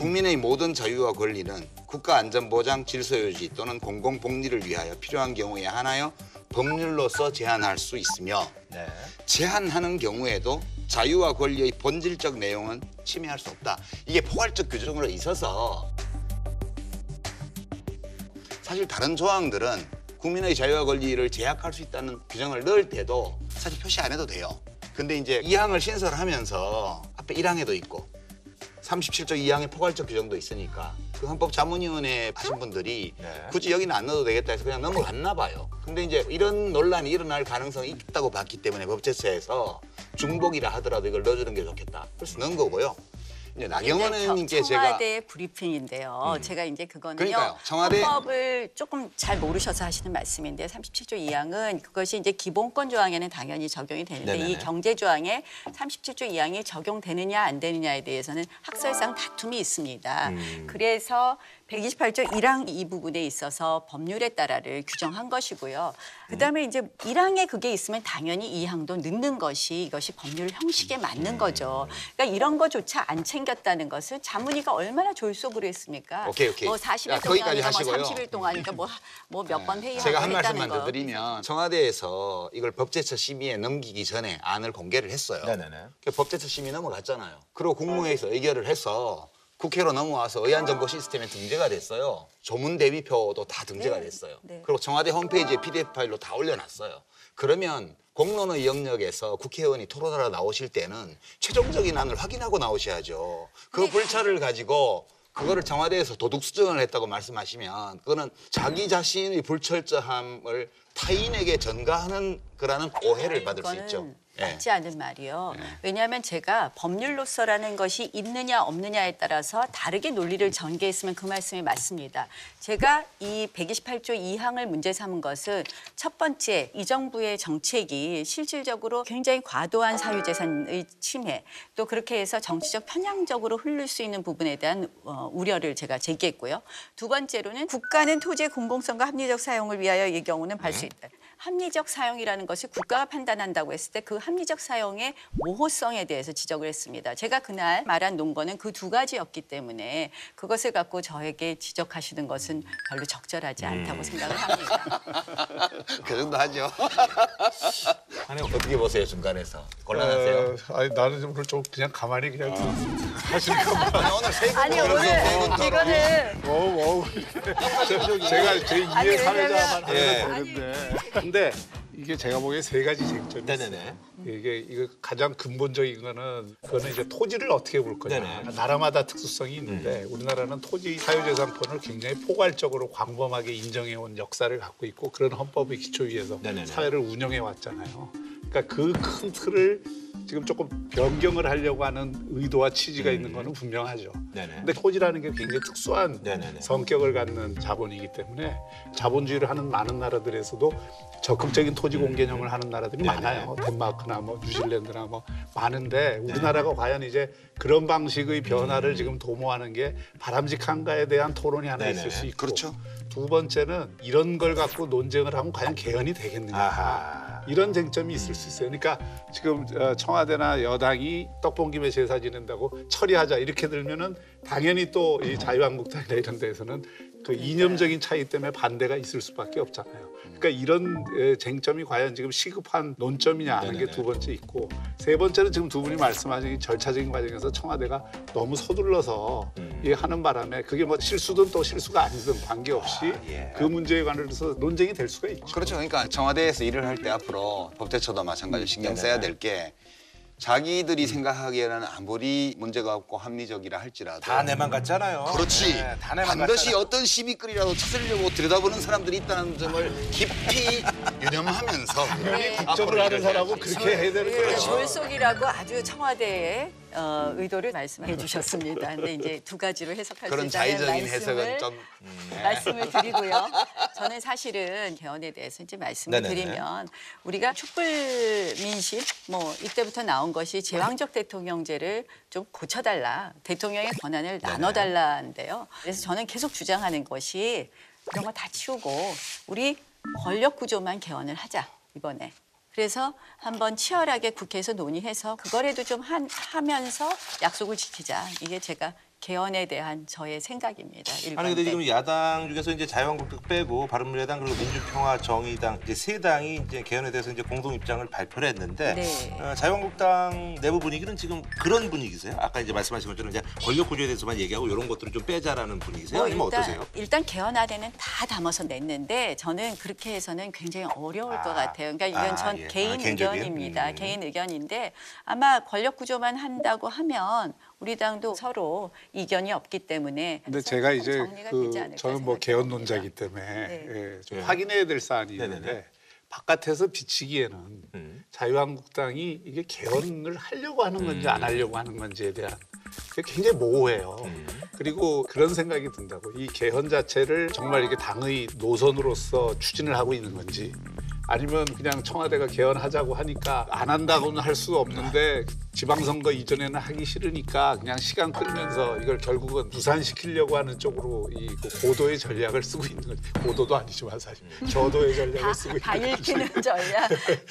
국민의 모든 자유와 권리는 국가안전보장 질서유지 또는 공공복리를 위하여 필요한 경우에 한하여 법률로서 제한할 수 있으며 네. 제한하는 경우에도 자유와 권리의 본질적 내용은 침해할 수 없다. 이게 포괄적 규정으로 있어서 사실 다른 조항들은 국민의 자유와 권리를 제약할 수 있다는 규정을 넣을 때도 사실 표시 안 해도 돼요. 근데 이제 2항을 신설하면서 앞에 1항에도 있고 37조 2항의 포괄적 규정도 있으니까 그 헌법자문위원회 하신 분들이 굳이 여기는 안 넣어도 되겠다 해서 그냥 넘어갔나 봐요. 근데 이제 이런 논란이 일어날 가능성이 있다고 봤기 때문에 법제처에서 중복이라 하더라도 이걸 넣어주는 게 좋겠다. 그래서 넣은 거고요. 이제 나경원 의원님께 제가 청와대 브리핑인데요. 제가 이제 그거는요. 그러니까요. 청와대 헌법을 조금 잘 모르셔서 하시는 말씀인데 37조 2항은 그것이 이제 기본권 조항에는 당연히 적용이 되는데 네네네. 이 경제 조항에 37조 2항이 적용되느냐 안 되느냐에 대해서는 학설상 다툼이 있습니다. 그래서 128조 1항 이 부분에 있어서 법률에 따라를 규정한 것이고요. 그다음에 이제 1항에 그게 있으면 당연히 2항도 넣는 것이 이것이 법률 형식에 맞는 거죠. 그러니까 이런 거조차 안 챙겼다는 것은 자문위가 얼마나 졸속으로 했습니까? 오케이. 뭐 40일 거기까지 동안이니까 하시고요. 뭐 30일 동안이니까 뭐 몇 번 회의하고 제가 한 했다는 말씀만 거. 더 드리면 청와대에서 이걸 법제처 심의에 넘기기 전에 안을 공개를 했어요. 네네네. 법제처 심의 넘어갔잖아요. 그리고 국무회의에서 의결을 해서 국회로 넘어와서 의안정보 시스템에 등재가 됐어요. 조문 대비표도 다 등재가 됐어요. 네. 그리고 청와대 홈페이지에 PDF 파일로 다 올려놨어요. 그러면 공론의 영역에서 국회의원이 토론하러 나오실 때는 최종적인 안을 확인하고 나오셔야죠. 그 불찰을 가지고 그거를 청와대에서 도둑 수정을 했다고 말씀하시면 그거는 자기 자신의 불철저함을 타인에게 전가하는 거라는 오해를 받을 수 있죠. 맞지 않은 말이요. 왜냐하면 제가 법률로서라는 것이 있느냐 없느냐에 따라서 다르게 논리를 전개했으면 그 말씀이 맞습니다. 제가 이 128조 2항을 문제 삼은 것은 첫 번째 이 정부의 정책이 실질적으로 굉장히 과도한 사유재산의 침해 또 그렇게 해서 정치적 편향적으로 흐를 수 있는 부분에 대한 우려를 제가 제기했고요. 두 번째로는 국가는 토지의 공공성과 합리적 사용을 위하여 이 경우는 발수있다. 합리적 사용이라는 것이 국가가 판단한다고 했을 때 그 합리적 사용의 모호성에 대해서 지적을 했습니다. 제가 그날 말한 논거는 그 두 가지였기 때문에 그것을 갖고 저에게 지적하시는 것은 별로 적절하지 않다고 생각을 합니다. 그 정도 하죠. 아니 어떻게 보세요 중간에서 곤란하세요? 아니 나는 오늘 좀 그냥 가만히 그냥 하실까 봐. 오늘 세 아니 오늘 이거는 제가 제 2의 사회자만 하면 예. 되는데. 근데 이게 제가 보기에 세 가지 쟁점이 네네네. 있어요. 이게 가장 근본적인 거는 그거는 이제 토지를 어떻게 볼 거냐. 네네. 나라마다 특수성이 있는데 우리나라는 토지 사유재산권을 굉장히 포괄적으로 광범하게 인정해온 역사를 갖고 있고 그런 헌법의 기초 위에서 네네네. 사회를 운영해 왔잖아요. 그러니까 그 큰 틀을 지금 조금 변경을 하려고 하는 의도와 취지가 있는 거는 분명하죠. 네네. 근데 토지라는 게 굉장히 특수한 네네네. 성격을 갖는 자본이기 때문에 자본주의를 하는 많은 나라들에서도 적극적인 토지 공개념을 하는 나라들이 많아요. 덴마크나 뭐 뉴질랜드나 뭐 많은데 우리나라가 과연 이제 그런 방식의 변화를 지금 도모하는 게 바람직한가에 대한 토론이 하나 있을 수 있고 그렇죠. 두 번째는 이런 걸 갖고 논쟁을 하면 과연 개헌이 되겠느냐. 아하. 이런 쟁점이 있을 수 있어요. 그러니까 지금 청와대나 여당이 떡본 김에 제사 지낸다고 처리하자 이렇게 들면은 당연히 또 이 자유한국당이나 이런 데에서는 그 이념적인 차이 때문에 반대가 있을 수밖에 없잖아요. 그러니까 이런 쟁점이 과연 지금 시급한 논점이냐 하는 게 두 번째 있고 세 번째는 지금 두 분이 말씀하신 절차적인 과정에서 청와대가 너무 서둘러서 하는 바람에 그게 뭐 실수든 또 실수가 아니든 관계없이 그 문제에 관해서 논쟁이 될 수가 있죠. 그렇죠. 그러니까 청와대에서 일을 할 때 앞으로 법제처도 마찬가지로 신경 써야 될 게 자기들이 생각하기에는 아무리 문제가 없고 합리적이라 할지라도 다 내만 같잖아요. 그렇지. 네, 다 내만 반드시 같잖아. 어떤 시비거리라도 찾으려고 들여다보는 사람들이 있다는 점을 깊이 유념하면서 국정을 하는 사람은 그렇게 해야 되는 거예요. 졸속이라고 아주 청와대의 의도를 말씀해 주셨습니다. 근데 이제 두 가지로 해석할 수 그런 있다는 자의적인 해석은 좀 말씀을 드리고요. 저는 사실은 개헌에 대해서 이제 말씀을 네네네. 드리면 우리가 촛불 민심 뭐 이때부터 나온 것이 제왕적 대통령제를 좀 고쳐달라. 대통령의 권한을 나눠달라인데요. 그래서 저는 계속 주장하는 것이 그런 거 다 치우고 우리 권력 구조만 개헌을 하자 이번에. 그래서 한번 치열하게 국회에서 논의해서 그거라도 좀 하면서 약속을 지키자. 이게 제가 개헌에 대한 저의 생각입니다. 아니 근데 일관된. 지금 야당 중에서 이제 자유한국당 빼고 바른미래당 그리고 민주평화정의당 이제 세 당이 이제 개헌에 대해서 이제 공동 입장을 발표를 했는데 네. 자유한국당 내부 분위기는 지금 그런 분위기세요? 아까 이제 말씀하신 것처럼 이제 권력 구조에 대해서만 얘기하고 이런 것들을 좀 빼자라는 분위기세요? 아니면 어떠세요? 일단 개헌 안에는 다 담아서 냈는데 저는 그렇게 해서는 굉장히 어려울 것 같아요. 그러니까 이건 전 예. 개인 개인적인? 의견입니다. 개인 의견인데 아마 권력 구조만 한다고 하면 우리 당도 서로 이견이 없기 때문에 근데 제가 이제 정리가 되지 않을까 저는 뭐 생각이 개헌 듭니다. 논자이기 때문에 네. 예, 좀 예. 확인해야 될 사안이 네네네. 있는데 바깥에서 비치기에는 자유한국당이 이게 개헌을 하려고 하는 건지 안 하려고 하는 건지에 대한 그게 굉장히 모호해요. 그리고 그런 생각이 든다고. 이 개헌 자체를 정말 이게 당의 노선으로서 추진을 하고 있는 건지 아니면 그냥 청와대가 개헌하자고 하니까 안 한다고는 할 수 없는데 지방선거 이전에는 하기 싫으니까 그냥 시간 끌면서 이걸 결국은 무산시키려고 하는 쪽으로 그 고도의 전략을 쓰고 있는 거지. 고도도 아니지만 사실 저도의 전략을 쓰고 다 있는 거지. 읽히는 전략.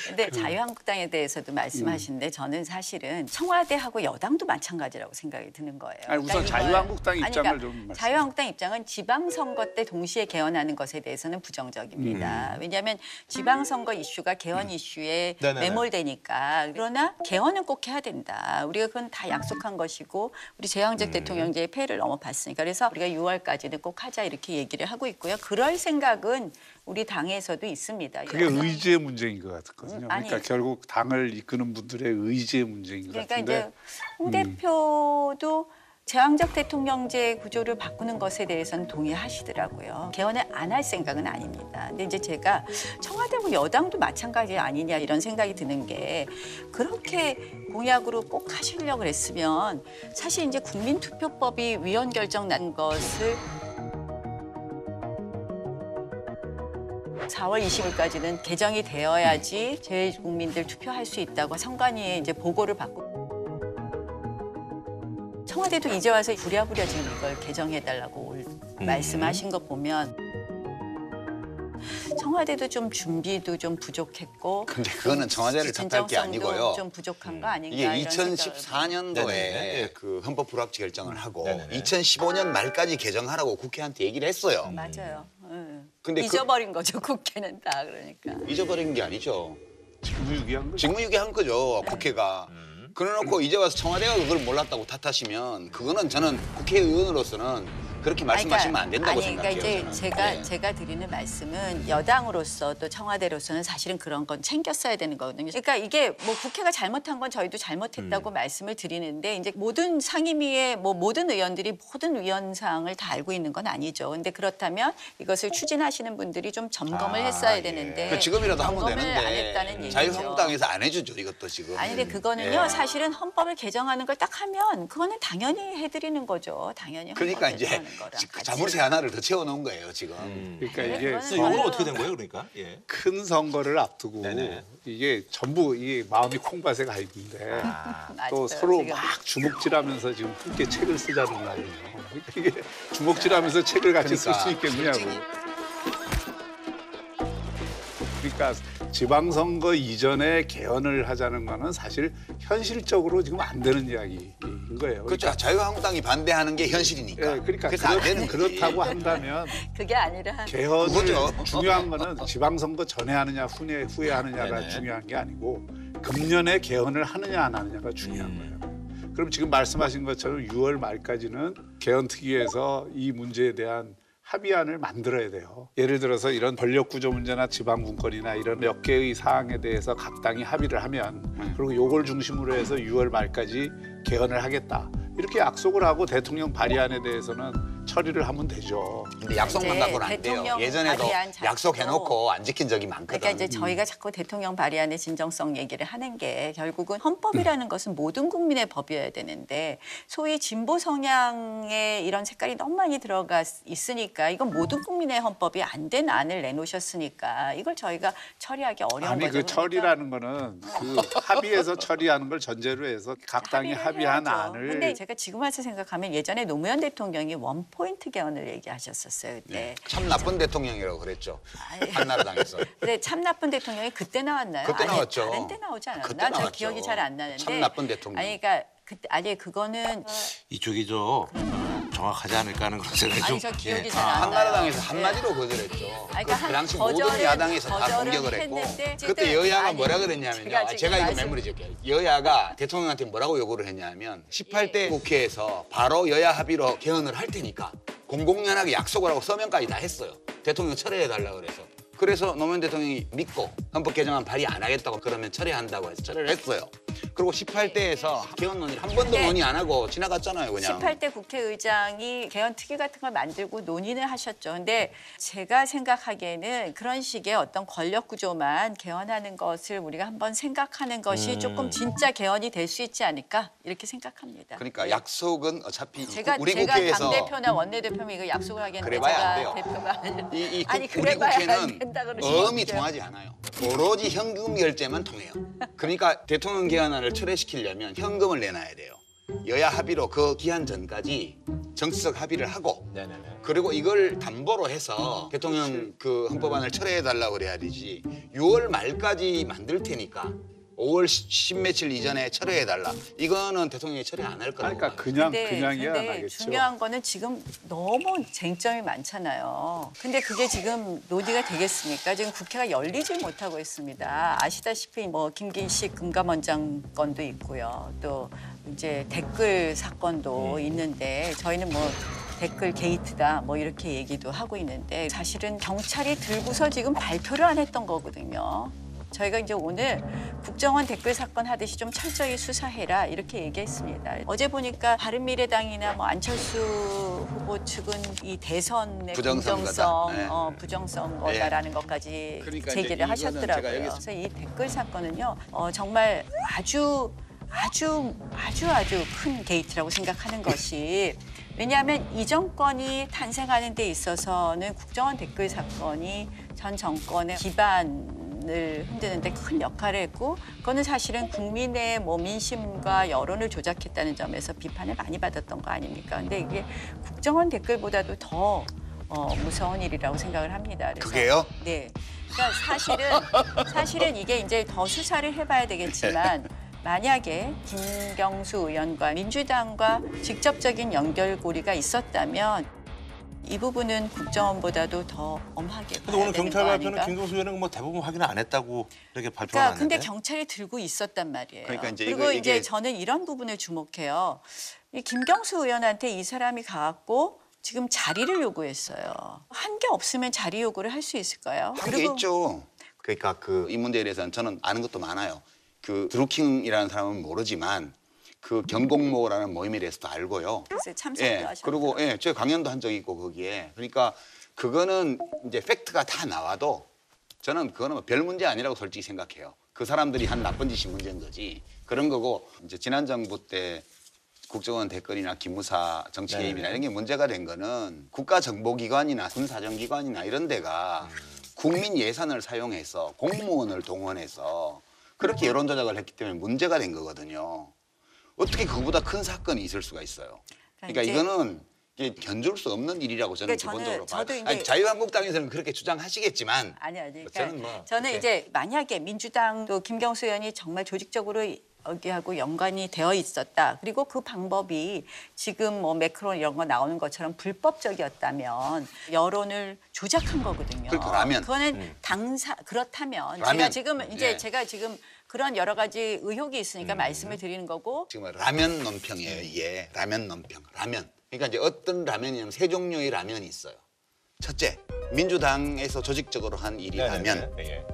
근데 자유한국당에 대해서도 말씀하시는데 저는 사실은 청와대하고 여당도 마찬가지라고 생각이 드는 거예요. 아니, 우선 이걸- 자유한국당 아니, 입장을 그러니까 좀 말씀해 자유한국당 입장은 지방선거 때 동시에 개헌하는 것에 대해서는 부정적입니다. 왜냐하면 지방선거 이슈가 개헌 이슈에 네네네. 매몰되니까. 그러나 개헌은 꼭 해야 된다. 우리가 그건 다 약속한 것이고 우리 제왕적 대통령제의 폐해를 넘어봤으니까 그래서 우리가 6월까지는 꼭 하자 이렇게 얘기를 하고 있고요. 그럴 생각은 우리 당에서도 있습니다. 그게 의지의 문제인 것 같거든요. 아니. 그러니까 결국 당을 이끄는 분들의 의지의 문제인 것 그러니까 같은데 이제 홍 대표도 제왕적 대통령제 구조를 바꾸는 것에 대해서는 동의하시더라고요. 개헌을 안 할 생각은 아닙니다. 근데 이제 제가 청와대고 여당도 마찬가지 아니냐 이런 생각이 드는 게 그렇게 공약으로 꼭 하시려고 했으면 사실 이제 국민투표법이 위헌 결정 난 것을 4월 20일까지는 개정이 되어야지 제 국민들 투표할 수 있다고 선관위에 이제 보고를 받고 청와대도 이제 와서 부랴부랴 지금 이걸 개정해달라고 말씀하신 거 보면 청와대도 좀 준비도 좀 부족했고 근데 그거는 청와대를 탓할 게 아니고요. 좀 부족한 거 아닌가 이게 이런 생각을 2014년도에 네네네. 그 헌법 불합치 결정을 하고 네네네. 2015년 말까지 개정하라고 국회한테 얘기를 했어요. 맞아요. 근데 잊어버린 거죠 국회는 다 그러니까. 잊어버린 게 아니죠. 직무유기한 거죠. 직무유기한 거죠 국회가. 그래놓고 이제 와서 청와대가 그걸 몰랐다고 탓하시면 그거는 저는 국회의원으로서는 그렇게 말씀하시면 안 된다고 생각해요. 그러니까 이제 저는. 제가 드리는 말씀은 여당으로서 또 청와대로서는 사실은 그런 건 챙겼어야 되는 거거든요. 그러니까 이게 뭐 국회가 잘못한 건 저희도 잘못했다고 말씀을 드리는데 이제 모든 상임위의 뭐 모든 의원들이 모든 위헌 사항을 다 알고 있는 건 아니죠. 근데 그렇다면 이것을 추진하시는 분들이 좀 점검을 했어야 예. 되는데 그 지금이라도 하면 점검을 되는데 안 했다는 얘기죠. 자유한국당에서 안 해주죠 이것도 지금. 아니 근데 그거는요 예. 사실은 헌법을 개정하는 걸 딱 하면 그거는 당연히 해드리는 거죠. 당연히 그러니까 헌법 이제 개정하는 거랑 같이. 자물쇠 하나를 더 채워놓은 거예요 지금. 그러니까 네, 이게 그거는 그래서 이거는 저는- 어떻게 된 거예요, 그러니까? 예. 큰 선거를 앞두고 네네. 이게 전부 이게 마음이 콩밭에 가 있는데 또 맞아요, 서로 지금. 막 주먹질하면서 지금 함께 책을 쓰자는 말이에요. 그러니까 이게 주먹질하면서 책을 같이 쓸 수 그러니까 있겠느냐고. 그러니까 지방선거 이전에 개헌을 하자는 거는 사실 현실적으로 지금 안 되는 이야기인 거예요. 그렇죠. 자유한국당이 반대하는 게 현실이니까. 예, 그러니까 그래서 안 되는 거지. 그렇다고 한다면 그게 아니라 개헌을 그거죠. 중요한 거는 지방선거 전에 하느냐 후에 하느냐가 네네. 중요한 게 아니고 금년에 개헌을 하느냐 안 하느냐가 중요한 거예요. 그럼 지금 말씀하신 것처럼 6월 말까지는 개헌특위에서 이 문제에 대한 합의안을 만들어야 돼요. 예를 들어서 이런 권력구조 문제나 지방분권이나 이런 몇 개의 사항에 대해서 각 당이 합의를 하면 그리고 요걸 중심으로 해서 6월 말까지 개헌을 하겠다. 이렇게 약속을 하고 대통령 발의안에 대해서는 처리를 하면 되죠. 근데 약속만 이제 갖고는 안 돼요. 대통령 예전에도 발의안 자체도- 약속해놓고 안 지킨 적이 많거든. 그러니까 이제 저희가 자꾸 대통령 발의안의 진정성 얘기를 하는 게 결국은 헌법이라는 것은 모든 국민의 법이어야 되는데 소위 진보 성향의 이런 색깔이 너무 많이 들어가 있으니까 이건 모든 국민의 헌법이 안 된 안을 내놓으셨으니까 이걸 저희가 처리하기 어려운 아니 거죠. 그 처리라는 거는 그 합의해서 처리하는 걸 전제로 해서 각 당이 합의한 안을 근데 제가 지금 와서 생각하면 예전에 노무현 대통령이 원포인트 개헌을 얘기하셨었어요. 그때. 참 나쁜 대통령이라고 그랬죠. 아이. 한나라당에서. 근데 참 나쁜 대통령이 그때 나왔나요? 그때 아니, 나왔죠. 다른 때 나오지 않았나? 그때 저 나왔죠. 기억이 잘 안 나는데. 참 나쁜 대통령. 아니 그러니까 그때 아니 그거는 이쪽이 좀 정확하지 않을까 하는 그런 생각이 좀. 아니 저 기억이 예. 잘 안 나요. 한나라당에서 한마디로 거절했죠. 아니, 그러니까 그 당시 거절은- 모든 야당에서 다 거절은 공격을 했고 했는데 그때 어쨌든 여야가 아니, 뭐라 그랬냐면요. 제가 제가 이거 말씀- 메모리 줄게요. 여야가 대통령한테 뭐라고 요구를 했냐면 18대 국회에서 바로 여야 합의로 개헌을 할 테니까 공공연하게 약속을 하고 서명까지 다 했어요. 대통령 철회해달라 그래서. 그래서 노무현 대통령이 믿고 헌법 개정안 발의 안 하겠다고 그러면 철회한다고 해서 철회를 했어요. 그리고 18대에서 개헌 논의를 한 번도 네. 논의 안 하고 지나갔잖아요, 그냥. 18대 국회의장이 개헌 특위 같은 걸 만들고 논의는 하셨죠. 근데 제가 생각하기에는 그런 식의 어떤 권력 구조만 개헌하는 것을 우리가 한번 생각하는 것이 조금 진짜 개헌이 될 수 있지 않을까 이렇게 생각합니다. 그러니까 약속은 어차피 제가 우리 제가 국회에서 당대표나 원내대표면 이거 약속을 하겠는데 그래봐야 제가 안 돼요. 대표가 아니라 이 아니, 우리 그래봐야 안 국회는 된다 그러시면 어음이 어떡해요? 통하지 않아요. 오로지 현금 결제만 통해요. 그러니까 대통령 개헌안을 철회시키려면 현금을 내놔야 돼요. 여야 합의로 그 기한 전까지 정치적 합의를 하고 네네네. 그리고 이걸 담보로 해서 대통령 그 헌법안을 철회해달라고 그래야 되지 6월 말까지 만들 테니까 5월 10며칠 이전에 철회해달라. 이거는 대통령이 철회 안 할 거라고 그러니까 봐요. 그냥이야 근데 나겠죠. 중요한 거는 지금 너무 쟁점이 많잖아요. 근데 그게 지금 논의가 되겠습니까? 지금 국회가 열리질 못하고 있습니다. 아시다시피 뭐 김기식 금감원장 건도 있고요. 또 이제 댓글 사건도 있는데 저희는 뭐 댓글 게이트다 뭐 이렇게 얘기도 하고 있는데 사실은 경찰이 들고서 지금 발표를 안 했던 거거든요. 저희가 이제 오늘 국정원 댓글 사건 하듯이 좀 철저히 수사해라 이렇게 얘기했습니다. 어제 보니까 바른미래당이나 뭐 안철수 후보 측은 이 대선의 부정선거다. 공정성, 네. 부정선거다라는 것까지 그러니까 이제 제기를 이거는 하셨더라고요. 제가 그래서 이 댓글 사건은요 정말 아주 큰 게이트라고 생각하는 것이 왜냐하면 이 정권이 탄생하는 데 있어서는 국정원 댓글 사건이 전 정권의 기반을 흔드는 데 큰 역할을 했고 그거는 사실은 국민의 뭐 민심과 여론을 조작했다는 점에서 비판을 많이 받았던 거 아닙니까? 근데 이게 국정원 댓글보다도 더 무서운 일이라고 생각을 합니다. 그래서 그게요? 네. 그러니까 사실은 이게 이제 더 수사를 해봐야 되겠지만 만약에 김경수 의원과 민주당과 직접적인 연결고리가 있었다면 이 부분은 국정원보다도 더 엄하게 근데 봐야 오늘 되는 경찰 거 발표는 아닌가? 김경수 의원은 뭐 대부분 확인 안 했다고 이렇게 그러니까 발표하는데. 근데 경찰이 들고 있었단 말이에요. 그러니까 이제 그리고 이게 이제 저는 이런 부분을 주목해요. 이 김경수 의원한테 이 사람이 가갖고 지금 자리를 요구했어요. 한 게 없으면 자리 요구를 할 수 있을까요? 한 게 있죠. 그러니까 그 이 문제에 대해서는 저는 아는 것도 많아요. 그 드루킹이라는 사람은 모르지만 그 경공모라는 모임에 대해서도 알고요. 그래서 참석도 예. 하셨고. 그리고 제가 강연도 한 적이 있고 거기에. 그러니까 그거는 이제 팩트가 다 나와도 저는 그거는 뭐별 문제 아니라고 솔직히 생각해요. 그 사람들이 한 나쁜 짓이 문제인 거지. 그런 거고 이제 지난 정부 때 국정원 댓글이나 기무사 정치 개입이나 이런 게 문제가 된 거는 국가정보기관이나 군사정기관이나 이런 데가 국민 예산을 사용해서 공무원을 동원해서 그렇게 여론 조작을 했기 때문에 문제가 된 거거든요. 어떻게 그거보다 큰 사건이 있을 수가 있어요. 그러니까 이제- 이거는 이게 견줄 수 없는 일이라고 저는 그러니까 기본적으로 봐요. 저도 이제- 아니, 자유한국당에서는 그렇게 주장하시겠지만 아니요. 그러니까 저는 뭐 저는 그렇게- 이제 만약에 민주당도 김경수 의원이 정말 조직적으로 여기하고 연관이 되어 있었다. 그리고 그 방법이 지금 뭐 매크론 이런 거 나오는 것처럼 불법적이었다면 여론을 조작한 거거든요. 그러니까 라면. 그거는 그렇다면 라면. 제가 지금 그런 여러 가지 의혹이 있으니까 말씀을 드리는 거고 지금 라면 논평이에요. 이게 라면 논평. 라면. 그러니까 이제 어떤 라면이냐면 세 종류의 라면이 있어요. 첫째, 민주당에서 조직적으로 한 일이라면, 네.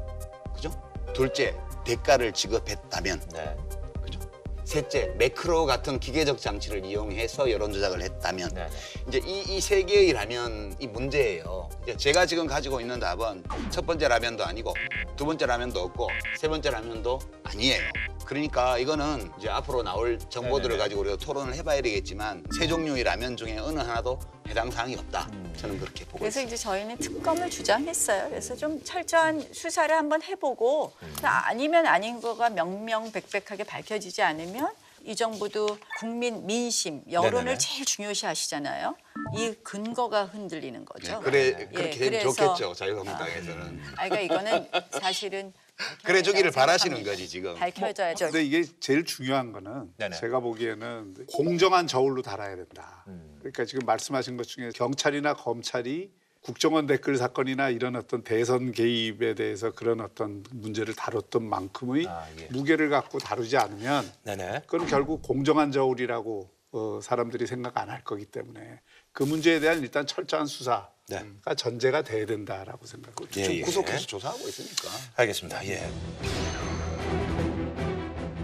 그죠? 둘째, 대가를 지급했다면, 네. 그죠? 셋째, 매크로 같은 기계적 장치를 이용해서 여론 조작을 했다면, 네. 이제 이 세 개의 라면이 문제예요. 이제 제가 지금 가지고 있는 답은 첫 번째 라면도 아니고 두 번째 라면도 없고 세 번째 라면도 아니에요. 그러니까 이거는 이제 앞으로 나올 정보들을 네네네. 가지고 우리가 토론을 해봐야 되겠지만 세 종류의 라면 중에 어느 하나도 해당 사항이 없다. 저는 그렇게 보고 그래서 있습니다. 이제 저희는 특검을 주장했어요. 그래서 좀 철저한 수사를 한번 해보고 아니면 아닌 거가 명명백백하게 밝혀지지 않으면 이 정부도 국민 민심, 여론을 네네네. 제일 중요시 하시잖아요. 이 근거가 흔들리는 거죠. 그래 그렇게 되면 그래서- 좋겠죠 자유한국당에서는. 그러니까 이거는 사실은 그래 주기를 생각합니다. 바라시는 거지 지금. 밝혀져야죠. 근데 이게 제일 중요한 거는 네네. 제가 보기에는 공정한 저울로 달아야 된다. 그러니까 지금 말씀하신 것 중에 경찰이나 검찰이 국정원 댓글 사건이나 이런 어떤 대선 개입에 대해서 그런 어떤 문제를 다뤘던 만큼의 예. 무게를 갖고 다루지 않으면 네네. 그건 결국 공정한 저울이라고 사람들이 생각 안 할 거기 때문에 그 문제에 대한 일단 철저한 수사가 네. 전제가 돼야 된다라고 생각합니다. 예, 지금 예. 구속해서 조사하고 있으니까. 알겠습니다. 예.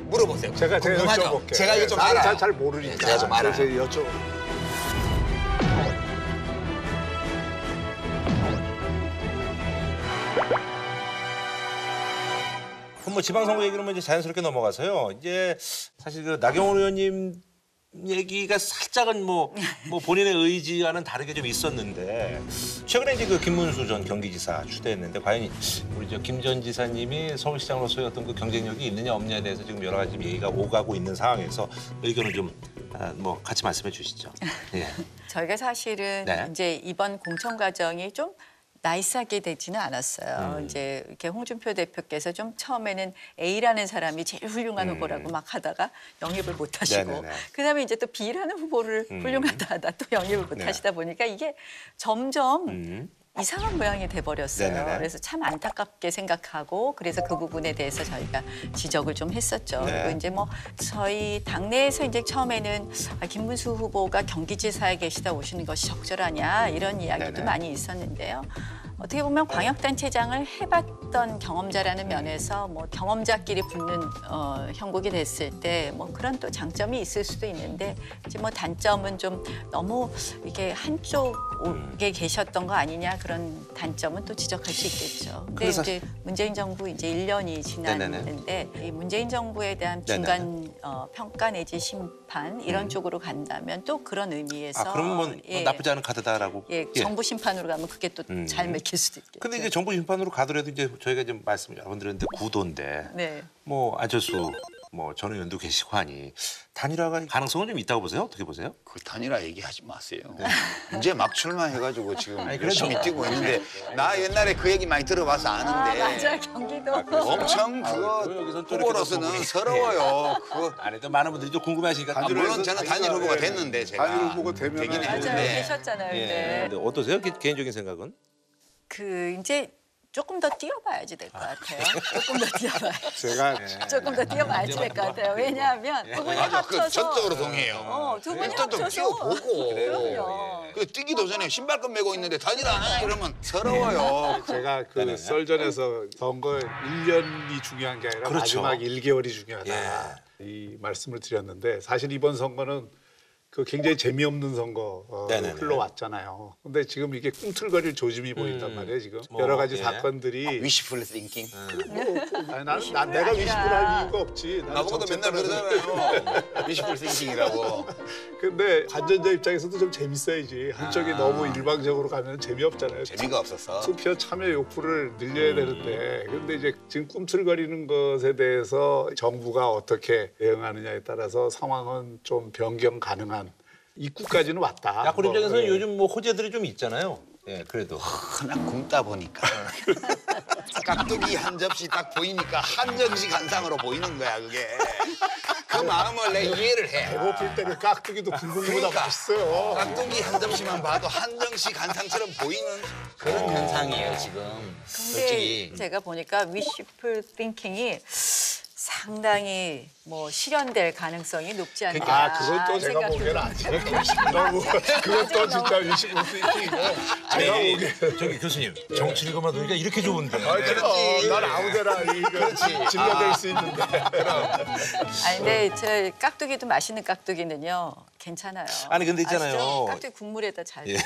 물어보세요. 제가 궁금하죠? 여쭤볼게요. 제가 이거 좀 나는 알아요. 잘 모르니까. 제가 좀 알아요. 그래서 여쭤. 그럼 뭐 지방선거 얘기로 이제 자연스럽게 넘어가서요. 이제 사실 그 나경원 의원님 얘기가 살짝은 뭐 본인의 의지와는 다르게 좀 있었는데 최근에 이제 그 김문수 전 경기지사 추대했는데 과연 우리 저 김 전 지사님이 서울시장으로서의 어떤 그 경쟁력이 있느냐 없느냐에 대해서 지금 여러 가지 얘기가 오가고 있는 상황에서 의견을 좀 뭐 같이 말씀해 주시죠. 예. 저희가 사실은 네. 이제 이번 공천 과정이 좀 나이스하게 되지는 않았어요. 이제 이렇게 홍준표 대표께서 좀 처음에는 A라는 사람이 제일 훌륭한 후보라고 막 하다가 영입을 못 하시고 네네네. 그다음에 이제 또 B라는 후보를 훌륭하다 하다 또 영입을 못 네. 하시다 보니까 이게 점점 이상한 모양이 돼버렸어요. 네네네. 그래서 참 안타깝게 생각하고 그래서 그 부분에 대해서 저희가 지적을 좀 했었죠. 네. 그리고 이제 뭐 저희 당내에서 이제 처음에는 김문수 후보가 경기지사에 계시다 오시는 것이 적절하냐 이런 이야기도 네네. 많이 있었는데요. 어떻게 보면 광역단체장을 해봤던 경험자라는 면에서 뭐 경험자끼리 붙는 형국이 됐을 때 뭐 그런 또 장점이 있을 수도 있는데 이제 뭐 단점은 좀 너무 이게 한쪽에 계셨던 거 아니냐 그런 단점은 또 지적할 수 있겠죠. 근데 그래서- 이제 문재인 정부 이제 1년이 지났는데 이 문재인 정부에 대한 중간 평가 내지 심판 이런 쪽으로 간다면 또 그런 의미에서 아 그러면 뭐 예. 나쁘지 않은 카드다라고. 예, 정부 심판으로 가면 그게 또 잘 맥힐 수도 있겠죠. 근데 이제 정부 심판으로 가더라도 이제 저희가 지금 말씀 여러 번 드렸는데 구도인데 네. 뭐 안철수 뭐 전 의원도 계시고 하니 단일화가 가능성은 좀 있다고 보세요? 어떻게 보세요? 그 단일화 얘기하지 마세요. 이제 막 출마해가지고 지금 그래도- 열심히 뛰고 있는데 나 옛날에 그 얘기 많이 들어봐서 아는데 맞아요. 경기도. 엄청 그거 여기선 또 이렇게 후보로서는 또 서러워요. 그거 안에도 많은 분들이 좀 궁금해하시니까 물론 저는 단일 후보가 됐는데 제가 단일 후보가 되면은- 되긴 맞아요. 했는데 계셨잖아요. 예. 근데 근데 어떠세요? 개인적인 생각은? 그 이제 조금 더 뛰어봐야지 될 것 같아요. 조금 더 뛰어봐야. 제가 조금 더 뛰어봐야지 될 것 같아요. 왜냐하면 두 분이 맞아 그 합쳐서 전적으로 동의해요. 두 분이 일단 좀 합쳐서 뛰어보고 그럼요. 그 뛰기도 전에 신발끈 메고 있는데 단일화 안 해? 이러면 서러워요. 제가 그 썰전에서 선거 1년이 중요한 게 아니라 그렇죠. 마지막 1개월이 중요하다. 이 말씀을 드렸는데 사실 이번 선거는 그 굉장히 재미없는 선거 네네네. 흘러왔잖아요. 근데 지금 이게 꿈틀거릴 조짐이 보인단 말이에요. 지금 뭐, 여러 가지 예. 사건들이 위시풀 띵킹. 아니, 난 내가 위식을 할 이유가 없지. 나는 나보고도 정책 맨날 따라서. 그러잖아요. 위시풀 띵킹이라고. 근데 관전자 입장에서도 좀 재밌어야지. 한쪽이 너무 일방적으로 가면 재미없잖아요. 재미가 없었어. 투표 참여 욕구를 늘려야 되는데 근데 이제 지금 꿈틀거리는 것에 대해서 정부가 어떻게 대응하느냐에 따라서 상황은 좀 변경 가능한 입구까지는 왔다. 야권 입장에서는 예. 요즘 뭐 호재들이 좀 있잖아요. 예, 그래도. 그냥 굶다 보니까 깍두기 한 접시 딱 보이니까 한정식 한상으로 보이는 거야 그게. 그 마음을 내 이해를 해. 배고플 때는 깍두기도 굶는 것보다 그러니까. 맛있어요. 깍두기 한 접시만 봐도 한정식 한상처럼 보이는 그런 현상이에요 지금. 근데 솔직히. 제가 보니까 위시풀 띵킹이 상당히 뭐 실현될 가능성이 높지 않나. 아, 그것도 제가 생각이 보기에는 듭니다. 아직 너무 그것도 진짜 위식을 수 있고 제가 아니, 보기에는 저기 교수님 정치 읽어만 보니까 이렇게 좋은데. 그렇지. 난 아무데나 이거 진료될 수 있는데 아니 근데 저 깍두기도 맛있는 깍두기는요 괜찮아요. 아니, 근데 있잖아요. 아시죠? 깍두기 국물에다 잘. 예.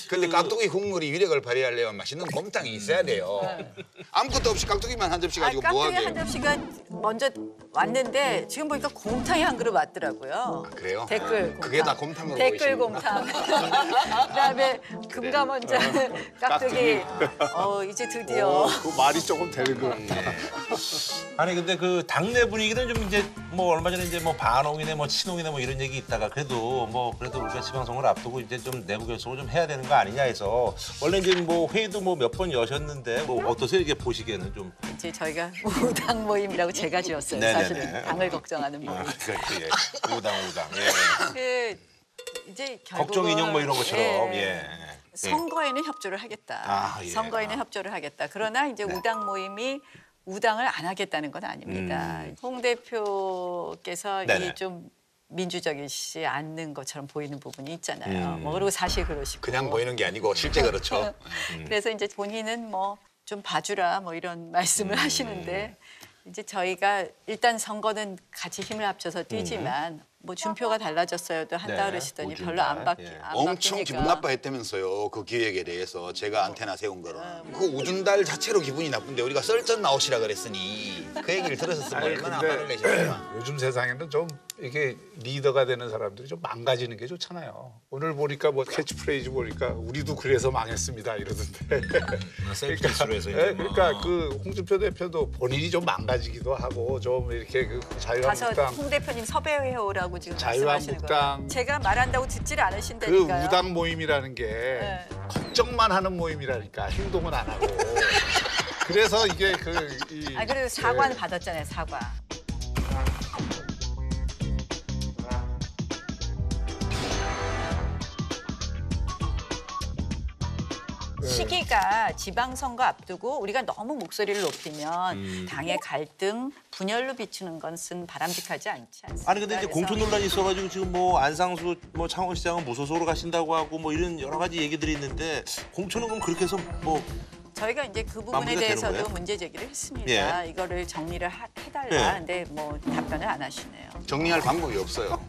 근데 깍두기 국물이 위력을 발휘하려면 맛있는 곰탕이 있어야 돼요. 아무것도 없이 깍두기만 한 접시 가지고 뭐 깍두기 하게. 한 접시가 먼저 왔는데 지금 보니까 곰탕이 한 그릇 왔더라고요. 그래요? 댓글 곰탕. 그게 다 곰탕으로 댓글 보이시는구나. 곰탕. 그다음에 금감원장 깍두기. 이제 드디어. 그 말이 조금 되는 것 같다. 아니 근데 그 당내 분위기는 좀 이제 뭐 얼마 전에 이제 뭐 반홍이네 뭐 친홍이네 뭐 이런 얘기 있다가 그래도 우리가 지방선거를 앞두고 이제 좀 내부 결속을 좀 해야 되는 거 아니냐 해서 원래 이제 뭐 회의도 뭐 몇 번 여셨는데 뭐 어떠세요? 이게 보시기에는 좀 이제 저희가 우당 모임이라고 제가 지었어요. 네네네. 사실은 당을 걱정하는 모임. 그렇지 예. 우당 예. 그 이제 결국은 걱정 인형 뭐 이런 것처럼 예. 선거에는 협조를 하겠다. 아, 예. 선거에는 협조를 하겠다. 그러나 이제 우당 모임이 우당을 안 하겠다는 건 아닙니다. 홍 대표께서 네네. 이 좀 민주적이지 않는 것처럼 보이는 부분이 있잖아요. 뭐 그리고 사실 그러시고. 그냥 보이는 게 아니고 실제 그렇죠. 그래서 이제 본인은 뭐 좀 봐주라 뭐 이런 말씀을 하시는데 이제 저희가 일단 선거는 같이 힘을 합쳐서 뛰지만 뭐 준표가 달라졌어요도 한다 네, 그러시더니 오준달. 별로 안 예. 엄청 바뀌니까. 기분 나빠했다면서요. 그 기획에 대해서 제가 안테나 세운 거는 그 우준달 자체로 기분이 나쁜데 우리가 썰전 나오시라 그랬으니 그 얘기를 들었었으면 아니, 얼마나 근데 화를 내셨을까. 요즘 세상에는 좀 이게 리더가 되는 사람들이 좀 망가지는 게 좋잖아요. 오늘 보니까 뭐 캐치프레이즈 보니까 우리도 그래서 망했습니다 이러던데. 셀프로 해서 이제 예, 그러니까 그 홍준표 대표도 본인이 좀 망가지기도 하고 좀 이렇게 그 가서 자유한국당 홍 대표님 섭외해 오라고 지금 말씀하시는 거예요. 자유한국당 제가 말한다고 듣지를 그 않으신다니까요. 우당 모임이라는 게 네. 걱정만 하는 모임이라니까 행동은 안 하고. 그래서 이게 아 그래도 사과는 받았잖아요. 사과. 시기가 지방선거 앞두고 우리가 너무 목소리를 높이면 당의 갈등, 분열로 비추는 것은 바람직하지 않지 않습니까? 아니 근데 이제 그래서 공천 논란이 있어가지고 지금 뭐 안상수 뭐 창원시장은 무소속으로 가신다고 하고 뭐 이런 여러 가지 얘기들이 있는데 공천은 그럼 그렇게 해서 뭐 저희가 이제 그 부분에 마무리가 되는 대해서도 거예요? 문제 제기를 했습니다. 예. 이거를 정리를 해달라. 예. 근데 뭐 답변을 안 하시네요. 정리할 방법이 없어요.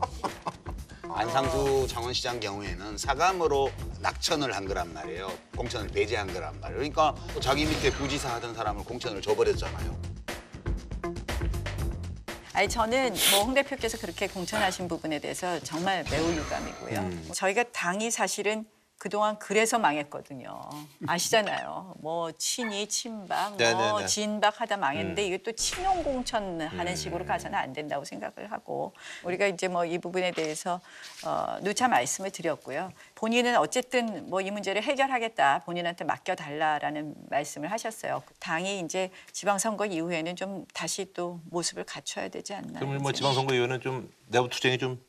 안상수 창원시장 경우에는 사감으로 낙천을 한 거란 말이에요. 공천을 배제한 거란 말이에요. 그러니까 자기 밑에 부지사 하던 사람을 공천을 줘버렸잖아요. 아니 저는 뭐 홍 대표께서 그렇게 공천하신 부분에 대해서 정말 매우 유감이고요. 저희가 당이 사실은 그동안 그래서 망했거든요. 아시잖아요. 뭐 친이 친박, 뭐 네네네. 진박 하다 망했는데 이게 또 친용 공천하는 식으로 가서는 안 된다고 생각을 하고 우리가 이제 뭐 이 부분에 대해서 누차 말씀을 드렸고요. 본인은 어쨌든 뭐 이 문제를 해결하겠다. 본인한테 맡겨달라라는 말씀을 하셨어요. 당이 이제 지방선거 이후에는 좀 다시 또 모습을 갖춰야 되지 않나. 그러면 뭐 지방선거 이후에는 좀 내부 투쟁이 좀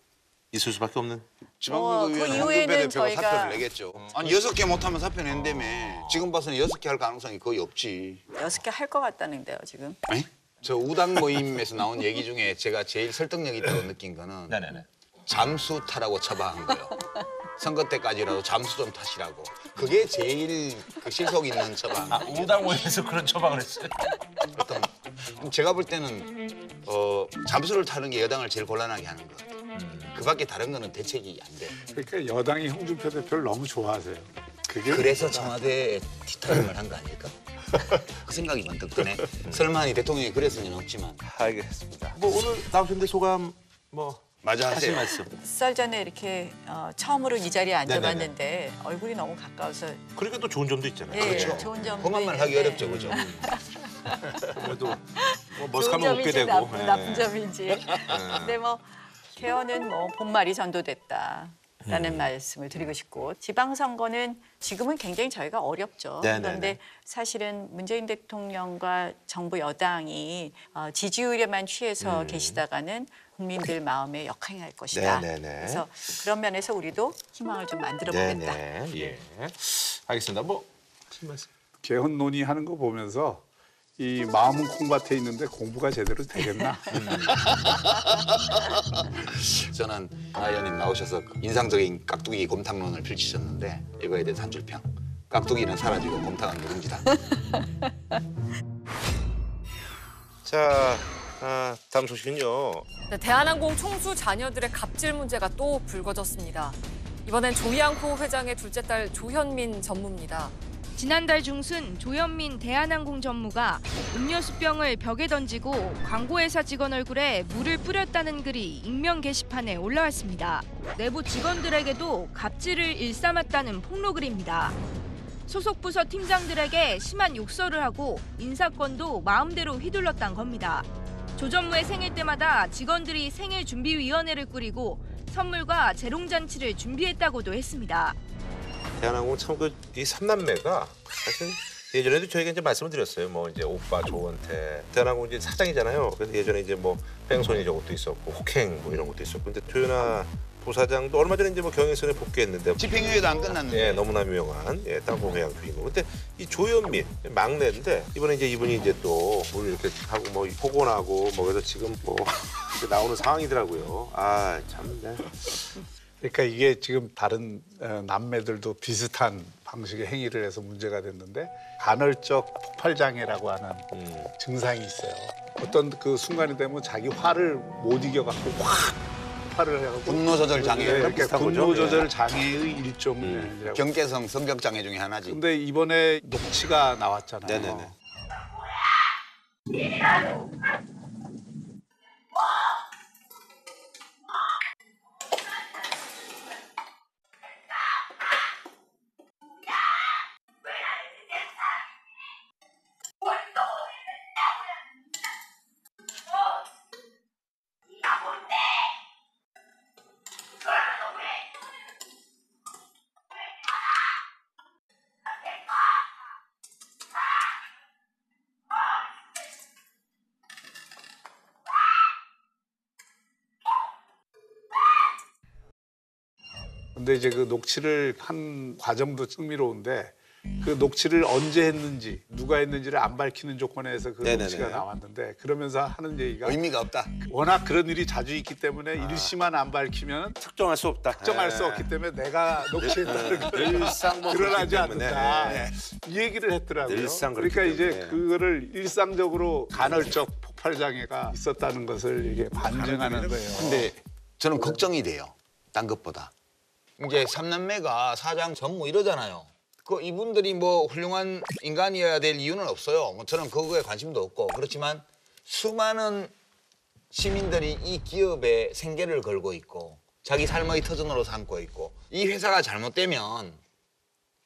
있을 수밖에 없는. 지방선거위원회 그 홍준표 이후에는 대표가 저희가- 사표를 내겠죠. 아니 6개 못하면 사표 낸다며. 지금 봐서는 6개 할 가능성이 거의 없지. 6개 할 것 같다는데요, 지금. 아니? 저 우당 모임에서 나온 얘기 중에 제가 제일 설득력 있다고 느낀 거는 네네네. 잠수 타라고 처방한 거예요. 선거 때까지라도 잠수 좀 타시라고. 그게 제일 그 실속 있는 처방. 우당 모임에서 그런 처방을 했어요. 어떤 제가 볼 때는 잠수를 타는 게 여당을 제일 곤란하게 하는 것 같아요. 그밖에 다른 거는 대책이 안 돼. 그러니까 여당이 홍준표 대표를 너무 좋아하세요. 그게 그래서 청와대에 티타임을 한 거 아닐까? 그 생각이 번뜩 드네. 설마 이 대통령이 그랬을 리는 없지만. 알겠습니다. 뭐 오늘 나오셨는데 소감 뭐 맞아 하실 하세요. 말씀. 썰 전에 이렇게 처음으로 이 자리에 앉아봤는데 얼굴이 너무 가까워서 그러니까 또 좋은 점도 있잖아요. 예, 그렇죠. 좋은 점도 험한 말 하기 있는데 어렵죠, 그죠? 그래도 뭐 좋은 머쓱하면 웃게 점인지 되고. 나쁜 점인지. 근데 뭐 개헌은 뭐 본말이 전도됐다라는 말씀을 드리고 싶고 지방선거는 지금은 굉장히 저희가 어렵죠. 네네네. 그런데 사실은 문재인 대통령과 정부 여당이 지지율에만 취해서 계시다가는 국민들 마음에 역행할 것이다. 네네네. 그래서 그런 면에서 우리도 희망을 좀 만들어 보겠다. 네네. 예. 알겠습니다. 뭐 하실 말씀. 개헌 논의하는 거 보면서 이 마음은 콩밭에 있는데 공부가 제대로 되겠나? 저는 나 의원님 나오셔서 인상적인 깍두기 곰탕론을 펼치셨는데 이거에 대해서 한 줄 평. 깍두기는 사라지고 곰탕은 누룽지다. 자, 다음 소식은요. 네, 대한항공 총수 자녀들의 갑질 문제가 또 불거졌습니다. 이번엔 조이앙코 회장의 둘째 딸 조현민 전무입니다. 지난달 중순 조현민 대한항공 전무가 음료수병을 벽에 던지고 광고회사 직원 얼굴에 물을 뿌렸다는 글이 익명 게시판에 올라왔습니다. 내부 직원들에게도 갑질을 일삼았다는 폭로글입니다. 소속 부서 팀장들에게 심한 욕설을 하고 인사권도 마음대로 휘둘렀단 겁니다. 조 전무의 생일 때마다 직원들이 생일 준비위원회를 꾸리고 선물과 재롱잔치를 준비했다고도 했습니다. 대한항공 참이 삼남매가 사실 예전에도 저희가 이제 말씀을 드렸어요. 뭐 이제 오빠 조원태 대한항공 이제 사장이잖아요. 그래서 예전에 이제 뭐 뺑소니 저것도 있었고 혹행 뭐 이런 것도 있었고 근데 조현아 부사장도 얼마 전에 이제 뭐 경영선에 복귀했는데 집행유예도 안 끝났는데. 예, 너무나 유명한 땅콩 회장 주인공. 근데 이 조현민 막내인데 이번에 이제 이분이 이제 또 뭘 이렇게 하고 뭐 폭언하고 뭐 그래서 지금 뭐 이렇게 나오는 상황이더라고요. 아 참. 네. 그러니까 이게 지금 다른 남매들도 비슷한 방식의 행위를 해서 문제가 됐는데 간헐적 폭발 장애라고 하는 증상이 있어요. 어떤 그 순간이 되면 자기 화를 못 이겨갖고 확 폭발을 해갖고 분노 조절 장애. 그러니까 비슷한 거죠. 분노 조절 장애의 일종이라고. 경계성 성격 장애 중에 하나지. 근데 이번에 녹취가 나왔잖아요. 네네네. 근데 이제 그 녹취를 한 과정도 흥미로운데 그 녹취를 언제 했는지 누가 했는지를 안 밝히는 조건에서 그 네네네. 녹취가 나왔는데 그러면서 하는 얘기가 의미가 없다. 워낙 그런 일이 자주 있기 때문에 일시만 안 밝히면 특정할 수 없다. 특정할 수 없기 때문에 내가 녹취했다는 걸 늘상 뭐 드러나지 그렇기 때문에. 않는다. 네. 이 얘기를 했더라고요. 늘상 그렇기 그러니까 이제 때문에. 그거를 일상적으로 간헐적 폭발 장애가 있었다는 것을 이게 반증하는 거예요. 근데 저는 걱정이 돼요. 딴 것보다. 이제 삼남매가 사장 전무 이러잖아요. 그 이분들이 뭐 훌륭한 인간이어야 될 이유는 없어요. 뭐 저는 그거에 관심도 없고 그렇지만 수많은 시민들이 이 기업에 생계를 걸고 있고 자기 삶의 터전으로 삼고 있고 이 회사가 잘못되면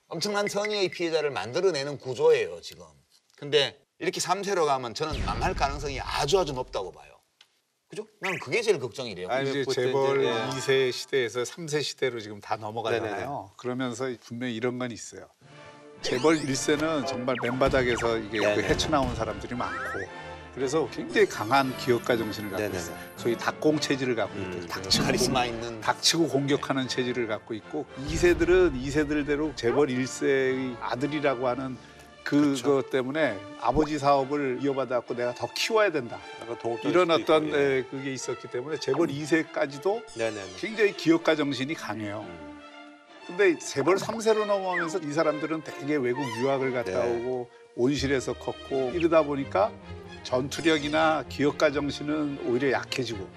엄청난 선의의 피해자를 만들어내는 구조예요 지금. 근데 이렇게 3세로 가면 저는 망할 가능성이 아주 높다고 봐요. 그죠? 난 그게 제일 걱정이 돼요. 아니, 이제 그때 재벌 이제, 2세 시대에서 3세 시대로 지금 다 넘어가잖아요. 네네네. 그러면서 분명히 이런 건 있어요. 재벌 1세는 정말 맨바닥에서 이게 그 네네. 헤쳐나온 사람들이 많고 그래서 굉장히 강한 기업가 정신을 갖고 네네네. 있어요. 소위 닭공 체질을 갖고 있고 카리스마 있는 닥치고 공격하는 체질을 갖고 있고 2세들은 2세들대로 재벌 1세의 아들이라고 하는 그것 때문에 아버지 사업을 이어받아갖고 내가 더 키워야 된다. 약간 동업자일 이런 수도 어떤 있고, 예. 그게 있었기 때문에 재벌 2세까지도 네네네. 굉장히 기업가 정신이 강해요. 근데 재벌 3세로 넘어오면서 이 사람들은 되게 외국 유학을 갔다 네. 오고 온실에서 컸고 이러다 보니까 전투력이나 기업가 정신은 오히려 약해지고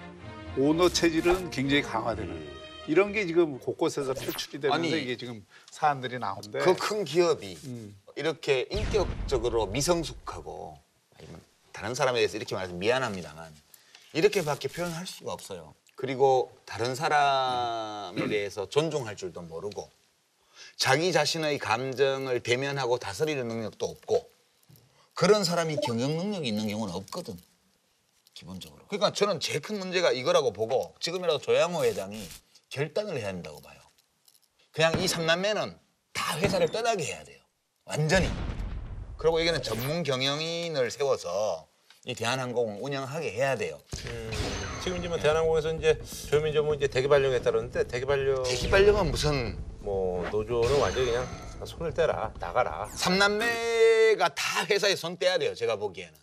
오너 체질은 굉장히 강화되는 이런 게 지금 곳곳에서 표출이 되면서 아니, 이게 지금 사안들이 나오는데 그 큰 기업이 이렇게 인격적으로 미성숙하고 아니면 다른 사람에 대해서 이렇게 말해서 미안합니다만 이렇게밖에 표현할 수가 없어요. 그리고 다른 사람에 대해서 존중할 줄도 모르고 자기 자신의 감정을 대면하고 다스리는 능력도 없고 그런 사람이 경영 능력이 있는 경우는 없거든. 기본적으로. 그러니까 저는 제일 큰 문제가 이거라고 보고 지금이라도 조양호 회장이 결단을 해야 한다고 봐요. 그냥 이 삼남매는 다 회사를 떠나게 해야 돼요. 완전히. 그리고 여기는 전문 경영인을 세워서 이 대한항공을 운영하게 해야 돼요. 지금 이제 뭐 대한항공에서 이제 조현민 전무 이제 대기 발령했다는데 대기 발령은 무슨 뭐 노조는 완전히 그냥 손을 떼라 나가라. 삼남매가 다 회사에 손 떼야 돼요. 제가 보기에는.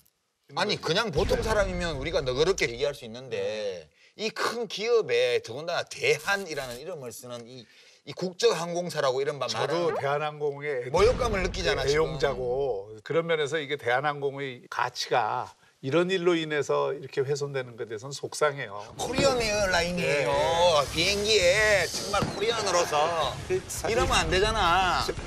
아니 그냥 보통 사람이면 우리가 너그럽게 얘기할 수 있는데 이 큰 기업에 더군다나 대한이라는 이름을 쓰는 이 국적항공사라고 이런 말 저도 말하는 대한항공의 모욕감을 느끼잖아. 지금. 애용자고 그런 면에서 이게 대한항공의 가치가 이런 일로 인해서 이렇게 훼손되는 것에 대해서는 속상해요. 코리안 에어라인이에요. 비행기에 정말 코리안으로서 이러면 안 되잖아.